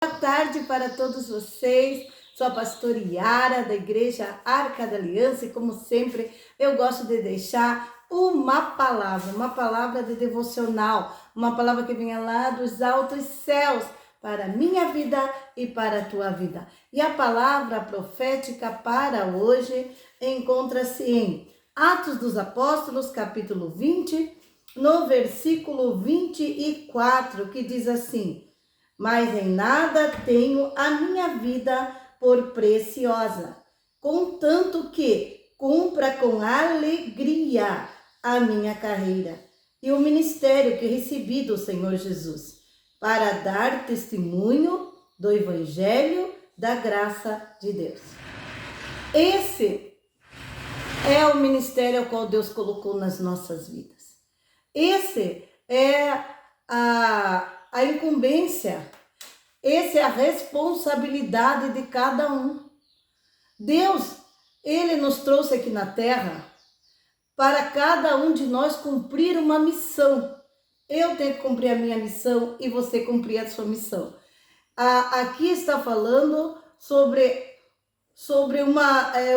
Boa tarde para todos vocês. Sou a pastora Yara da Igreja Arca da Aliança e, como sempre, eu gosto de deixar uma palavra de devocional, uma palavra que venha lá dos altos céus para a minha vida e para a tua vida. E a palavra profética para hoje encontra-se em Atos dos Apóstolos, capítulo 20, no versículo 24, que diz assim: mas em nada tenho a minha vida por preciosa, contanto que cumpra com alegria a minha carreira e o ministério que recebi do Senhor Jesus, para dar testemunho do Evangelho da graça de Deus. Esse é o ministério ao qual Deus colocou nas nossas vidas. Esse é a incumbência, essa é a responsabilidade de cada um. Deus, Ele nos trouxe aqui na terra para cada um de nós cumprir uma missão. Eu tenho que cumprir a minha missão e você cumprir a sua missão. Aqui está falando sobre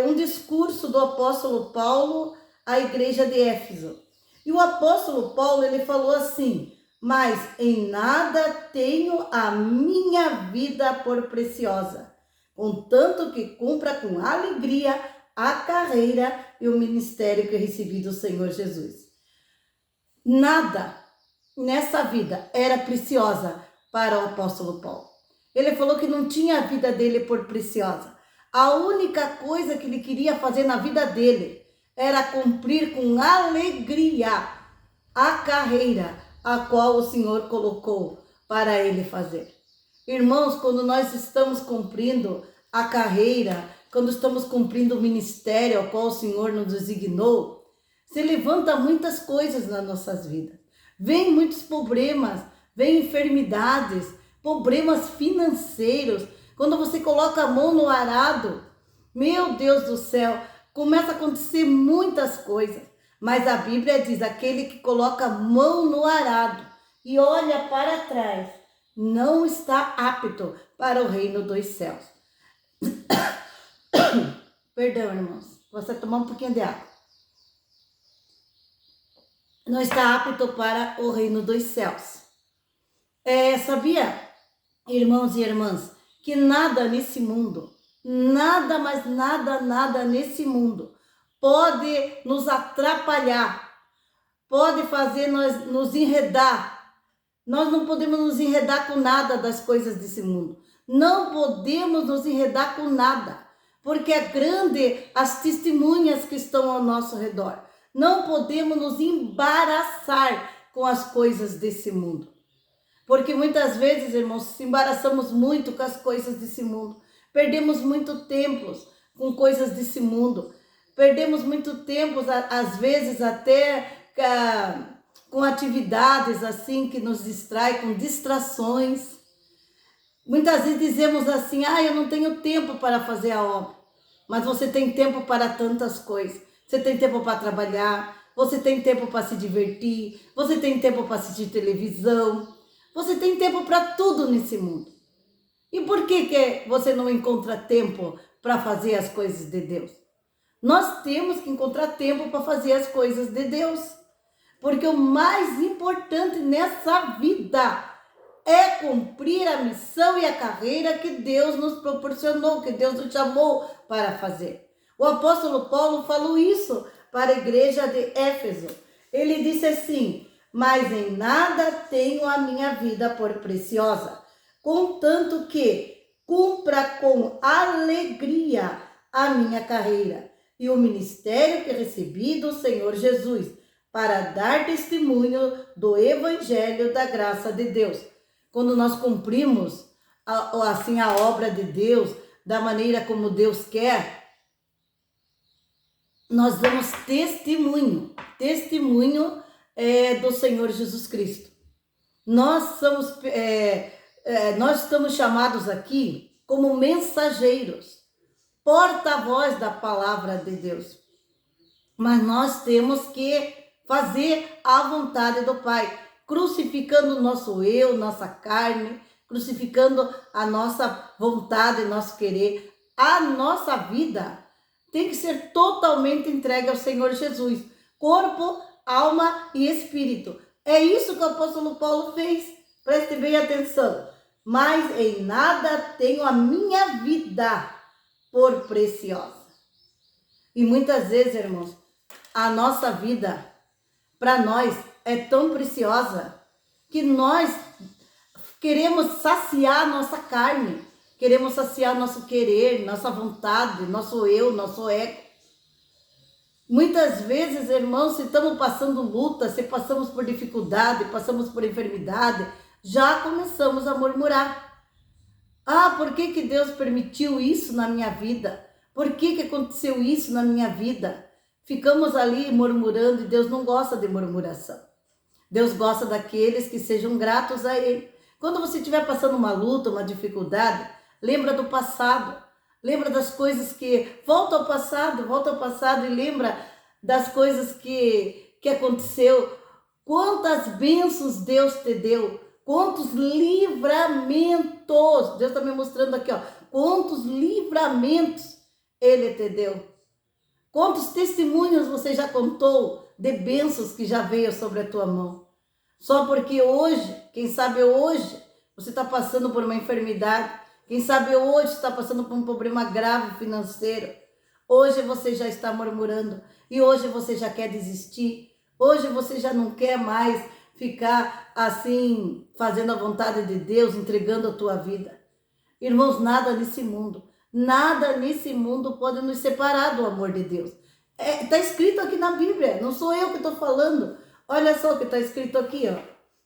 um discurso do apóstolo Paulo à igreja de Éfeso. E o apóstolo Paulo, ele falou assim: mas em nada tenho a minha vida por preciosa, contanto que cumpra com alegria a carreira e o ministério que eu recebi do Senhor Jesus. Nada nessa vida era preciosa para o apóstolo Paulo. Ele falou que não tinha a vida dele por preciosa. A única coisa que ele queria fazer na vida dele era cumprir com alegria a carreira a qual o Senhor colocou para ele fazer. Irmãos, quando nós estamos cumprindo a carreira, quando estamos cumprindo o ministério ao qual o Senhor nos designou, se levanta muitas coisas nas nossas vidas. Vem muitos problemas, vem enfermidades, problemas financeiros. Quando você coloca a mão no arado, meu Deus do céu, começa a acontecer muitas coisas. Mas a Bíblia diz: aquele que coloca a mão no arado e olha para trás, não está apto para o reino dos céus. Perdão, irmãos, você tomar um pouquinho de água. Não está apto para o reino dos céus. Sabia, irmãos e irmãs, que nada nesse mundo, nada, mas nada nesse mundo pode nos atrapalhar, pode fazer nós nos enredar. Nós não podemos nos enredar com nada das coisas desse mundo. Não podemos nos enredar com nada, porque é grande as testemunhas que estão ao nosso redor. Não podemos nos embaraçar com as coisas desse mundo. Porque muitas vezes, irmãos, se embaraçamos muito com as coisas desse mundo. Perdemos muito tempo com coisas desse mundo. Perdemos muito tempo, às vezes, até com atividades assim que nos distrai, com distrações. Muitas vezes dizemos assim: eu não tenho tempo para fazer a obra. Mas você tem tempo para tantas coisas. Você tem tempo para trabalhar, você tem tempo para se divertir, você tem tempo para assistir televisão, você tem tempo para tudo nesse mundo. E por que você não encontra tempo para fazer as coisas de Deus? Nós temos que encontrar tempo para fazer as coisas de Deus. Porque o mais importante nessa vida é cumprir a missão e a carreira que Deus nos proporcionou, que Deus nos chamou para fazer. O apóstolo Paulo falou isso para a igreja de Éfeso. Ele disse assim: mas em nada tenho a minha vida por preciosa, contanto que cumpra com alegria a minha carreira e o ministério que recebi do Senhor Jesus, para dar testemunho do Evangelho da graça de Deus. Quando nós cumprimos assim a obra de Deus, da maneira como Deus quer, nós damos testemunho do Senhor Jesus Cristo. Nós estamos chamados aqui como mensageiros, porta-voz da palavra de Deus. Mas nós temos que fazer a vontade do Pai, crucificando o nosso eu, nossa carne, crucificando a nossa vontade, nosso querer. A nossa vida tem que ser totalmente entregue ao Senhor Jesus, corpo, alma e espírito. É isso que o apóstolo Paulo fez, preste bem atenção. Mas em nada tenho a minha vida por preciosa. E muitas vezes, irmãos, a nossa vida, para nós, é tão preciosa que nós queremos saciar nossa carne, queremos saciar nosso querer, nossa vontade, nosso eu, nosso ego. Muitas vezes, irmãos, se estamos passando luta, se passamos por dificuldade, passamos por enfermidade, já começamos a murmurar. Ah, por que Deus permitiu isso na minha vida? Por que aconteceu isso na minha vida? Ficamos ali murmurando e Deus não gosta de murmuração. Deus gosta daqueles que sejam gratos a Ele. Quando você estiver passando uma luta, uma dificuldade, lembra do passado. Lembra das coisas que... Volta ao passado e lembra das coisas que aconteceu. Quantas bênçãos Deus te deu. Quantos livramentos. Deus está me mostrando aqui, ó. Quantos livramentos Ele te deu. Quantos testemunhos você já contou de bênçãos que já veio sobre a tua mão. Só porque hoje, quem sabe hoje, você está passando por uma enfermidade. Quem sabe hoje está passando por um problema grave financeiro. Hoje você já está murmurando. E hoje você já quer desistir. Hoje você já não quer mais ficar assim, fazendo a vontade de Deus, entregando a tua vida. Irmãos, nada nesse mundo pode nos separar do amor de Deus. Está escrito aqui na Bíblia, não sou eu que estou falando. Olha só o que está escrito aqui, ó.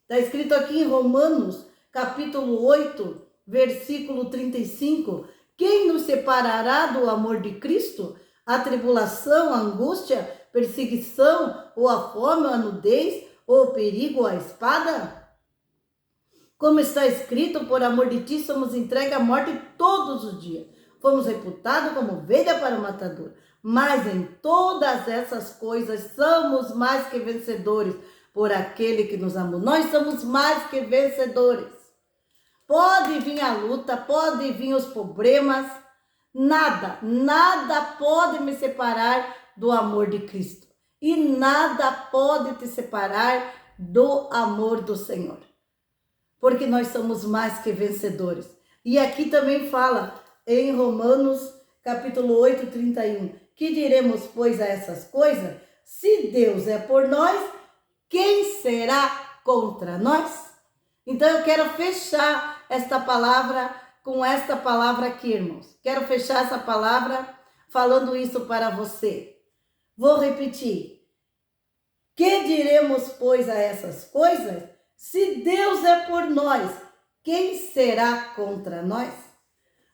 Está escrito aqui em Romanos, capítulo 8, versículo 35. Quem nos separará do amor de Cristo? A tribulação, a angústia, perseguição, ou a fome, ou a nudez, ou o perigo, ou a espada? Como está escrito, por amor de ti somos entregues à morte todos os dias. Fomos reputados como ovelha para o matador. Mas em todas essas coisas somos mais que vencedores por aquele que nos amou. Nós somos mais que vencedores. Pode vir a luta, pode vir os problemas. Nada pode me separar do amor de Cristo. E nada pode te separar do amor do Senhor. Porque nós somos mais que vencedores. E aqui também fala em Romanos, capítulo 8, 31. Que diremos, pois, a essas coisas? Se Deus é por nós, quem será contra nós? Então eu quero fechar esta palavra com esta palavra aqui, irmãos. Quero fechar essa palavra falando isso para você. Vou repetir. Que diremos, pois, a essas coisas? Se Deus é por nós, quem será contra nós?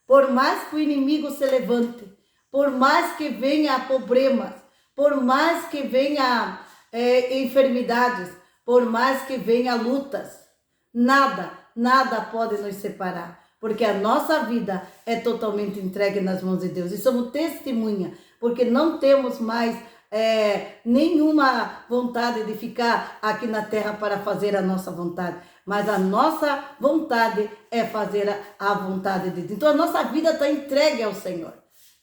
Por mais que o inimigo se levante, por mais que venha problemas, por mais que venha enfermidades, por mais que venha lutas, nada pode nos separar, porque a nossa vida é totalmente entregue nas mãos de Deus. E somos testemunha, porque não temos mais nenhuma vontade de ficar aqui na terra para fazer a nossa vontade. Mas a nossa vontade é fazer a vontade de Deus. Então a nossa vida está entregue ao Senhor.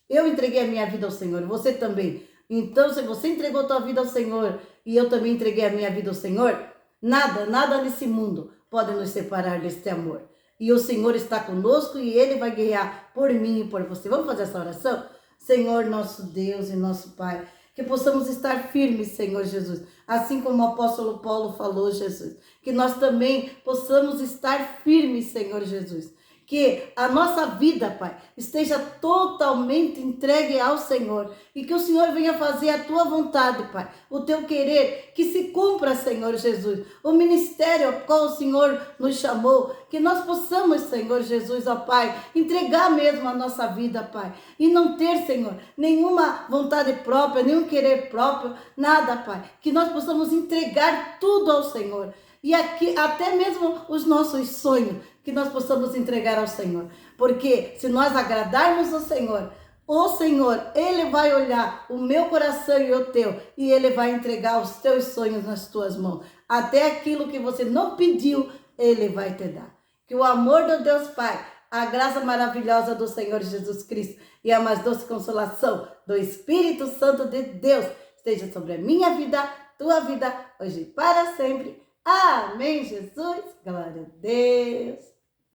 Eu entreguei a minha vida ao Senhor, você também. Então se você entregou a tua vida ao Senhor e eu também entreguei a minha vida ao Senhor, nada nesse mundo pode nos separar deste amor. E o Senhor está conosco e Ele vai guerrear por mim e por você. Vamos fazer essa oração? Senhor, nosso Deus e nosso Pai, que possamos estar firmes, Senhor Jesus, assim como o apóstolo Paulo falou, Jesus, que nós também possamos estar firmes, Senhor Jesus, que a nossa vida, Pai, esteja totalmente entregue ao Senhor e que o Senhor venha fazer a tua vontade, Pai, o teu querer, que se cumpra, Senhor Jesus, o ministério ao qual o Senhor nos chamou, que nós possamos, Senhor Jesus, ó Pai, entregar mesmo a nossa vida, Pai, e não ter, Senhor, nenhuma vontade própria, nenhum querer próprio, nada, Pai, que nós possamos entregar tudo ao Senhor. E aqui, até mesmo os nossos sonhos, que nós possamos entregar ao Senhor. Porque se nós agradarmos ao Senhor, o Senhor, Ele vai olhar o meu coração e o teu, e Ele vai entregar os teus sonhos nas tuas mãos. Até aquilo que você não pediu, Ele vai te dar. Que o amor do Deus Pai, a graça maravilhosa do Senhor Jesus Cristo e a mais doce consolação do Espírito Santo de Deus esteja sobre a minha vida, tua vida, hoje e para sempre. Amém, Jesus. Glória a Deus.